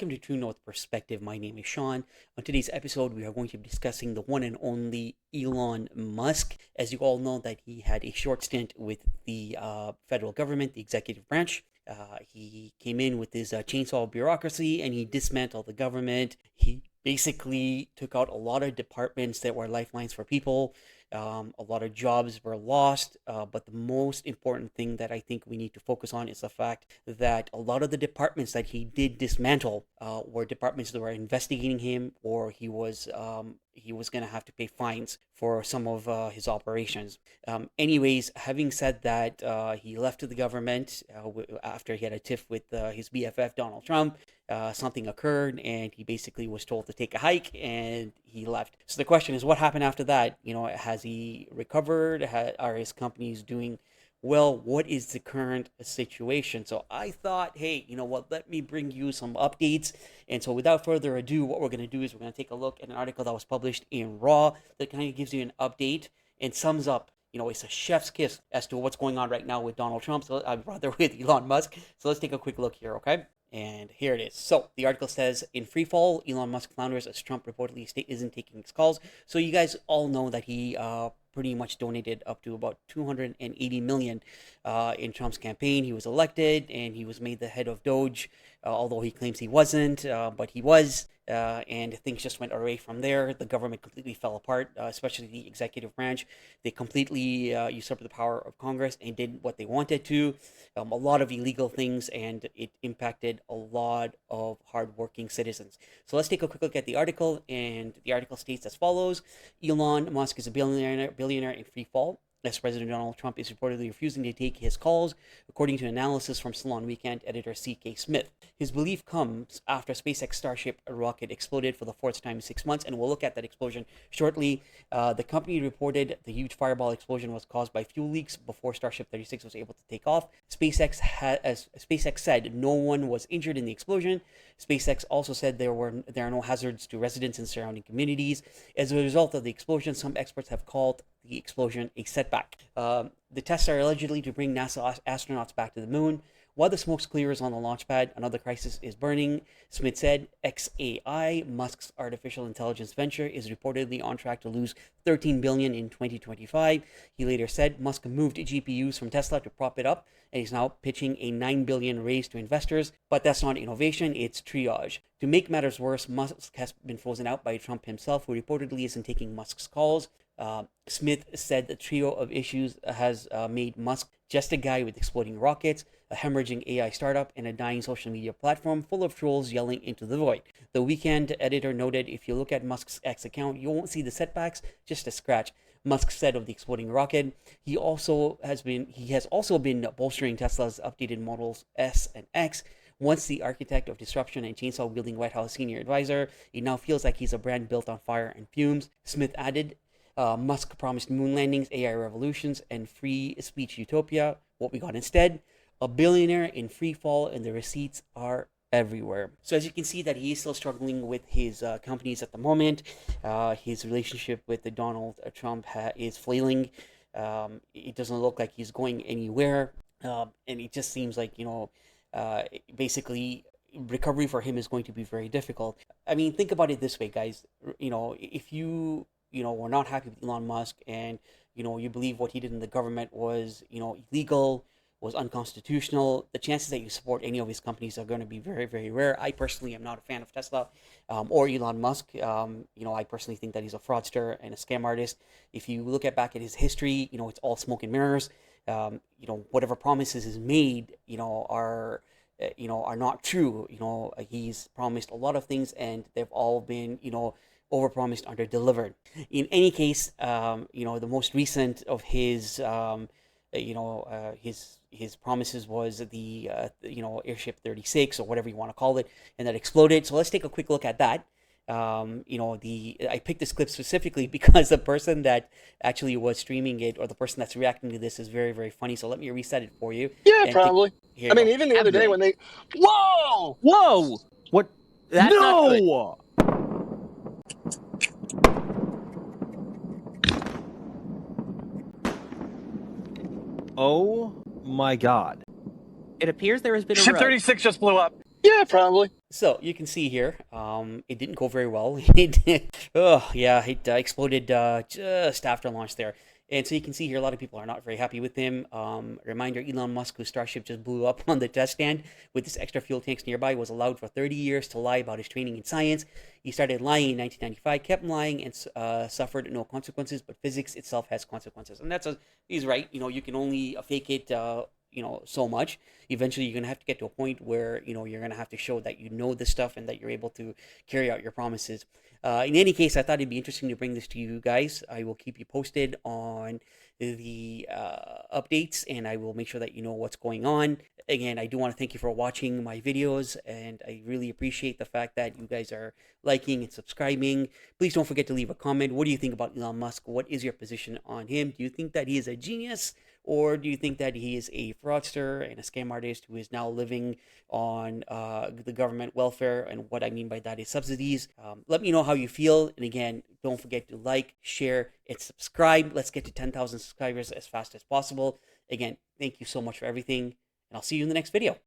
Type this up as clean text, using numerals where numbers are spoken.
welcome to True North Perspective. My name is Sean. On today's episode, we are going to be discussing the one and only Elon Musk. As you all know, that he had a short stint with the federal government, the executive branch. He came in with his chainsaw bureaucracy and he dismantled the government. He basically took out a lot of departments that were lifelines for people. A lot of jobs were lost, but the most important thing that I think we need to focus on is the fact that a lot of the departments that he did dismantle were departments that were investigating him, or he was going to have to pay fines for some of his operations. Anyways, having said that, he left the government after he had a tiff with his BFF Donald Trump. Something occurred and he basically was told to take a hike and he left. So the question is, what happened after that? Has he recovered? Are his companies doing well? What is the current situation? So I thought, hey, you know what, let me bring you some updates. And so without further ado, what we're going to do is we're going to take a look at an article that was published in Raw that kind of gives you an update and sums up, it's a chef's kiss as to what's going on right now with Donald Trump, rather with Elon Musk. So let's take a quick look here, okay? And here it is. So the article says, in free fall, Elon Musk flounders as Trump reportedly isn't taking his calls. So you guys all know that he pretty much donated up to about $280 million in Trump's campaign. He was elected and he was made the head of DOGE, although he claims he wasn't, but he was. And things just went away from there. The government completely fell apart, especially the executive branch. They completely usurped the power of Congress and did what they wanted to. A lot of illegal things, and it impacted a lot of hardworking citizens. So let's take a quick look at the article, and the article states as follows. Elon Musk is a billionaire in free fall, as President Donald Trump is reportedly refusing to take his calls, according to analysis from Salon Weekend editor C.K. Smith. His belief comes after SpaceX Starship rocket exploded for the fourth time in 6 months, and we'll look at that explosion shortly. The company reported the huge fireball explosion was caused by fuel leaks before Starship 36 was able to take off. SpaceX said no one was injured in the explosion. SpaceX also said there are no hazards to residents and surrounding communities. As a result of the explosion, some experts have called the explosion a setback. The tests are allegedly to bring NASA astronauts back to the moon. While the smoke clears on the launch pad, another crisis is burning. Smith said XAI, Musk's artificial intelligence venture, is reportedly on track to lose $13 billion in 2025. He later said Musk moved GPUs from Tesla to prop it up, and he's now pitching a $9 billion raise to investors. But that's not innovation, it's triage. To make matters worse, Musk has been frozen out by Trump himself, who reportedly isn't taking Musk's calls. Smith said the trio of issues has made Musk just a guy with exploding rockets, a hemorrhaging AI startup, and a dying social media platform full of trolls yelling into the void. The Weekend editor noted, if you look at Musk's X account, you won't see the setbacks, just a scratch. Musk said of the exploding rocket, he has also been bolstering Tesla's updated models S and X. Once the architect of disruption and chainsaw-wielding White House senior advisor, it now feels like he's a brand built on fire and fumes. Smith added, Musk promised moon landings, AI revolutions, and free speech utopia. What we got instead? A billionaire in free fall, and the receipts are everywhere. So as you can see that he is still struggling with his companies at the moment. His relationship with Donald Trump is flailing. It doesn't look like he's going anywhere. And it just seems like, basically recovery for him is going to be very difficult. I mean, think about it this way, guys. If you were not happy with Elon Musk and, you believe what he did in the government was, illegal, was unconstitutional, the chances that you support any of his companies are going to be very, very rare. I personally am not a fan of Tesla or Elon Musk. I personally think that he's a fraudster and a scam artist. If you look back at his history, it's all smoke and mirrors. Whatever promises is made, are not true. He's promised a lot of things and they've all been, overpromised, under-delivered. In any case, the most recent of his, his promises was the, Airship 36 or whatever you want to call it, and that exploded. So let's take a quick look at that. I picked this clip specifically because the person that actually was streaming it, or the person that's reacting to this, is very, very funny. So let me reset it for you. Yeah, probably. Even the other day when they... Whoa! Whoa! What? That's not good. No! Oh my God. It appears there has been a Ship row. 36 just blew up. Yeah, Yeah, probably. So you can see here, it didn't go very well. It exploded just after launch there. And so you can see here, a lot of people are not very happy with him. Reminder, Elon Musk, whose Starship just blew up on the test stand with this extra fuel tanks nearby, was allowed for 30 years to lie about his training in science. He started lying in 1995, kept lying, and suffered no consequences, but physics itself has consequences. And he's right. You can only fake it, so much. Eventually you're going to have to get to a point where you're going to have to show that you know this stuff and that you're able to carry out your promises. In any case, I thought it'd be interesting to bring this to you guys. I will keep you posted on the updates, and I will make sure that you know what's going on. Again, I do want to thank you for watching my videos, and I really appreciate the fact that you guys are liking and subscribing. Please don't forget to leave a comment. What do you think about Elon Musk? What is your position on him? Do you think that he is a genius, or do you think that he is a fraudster and a scam artist who is now living on the government welfare? And what I mean by that is subsidies. Let me know how you feel. And again, don't forget to like, share, and subscribe. Let's get to 10,000 subscribers as fast as possible. Again, thank you so much for everything, and I'll see you in the next video.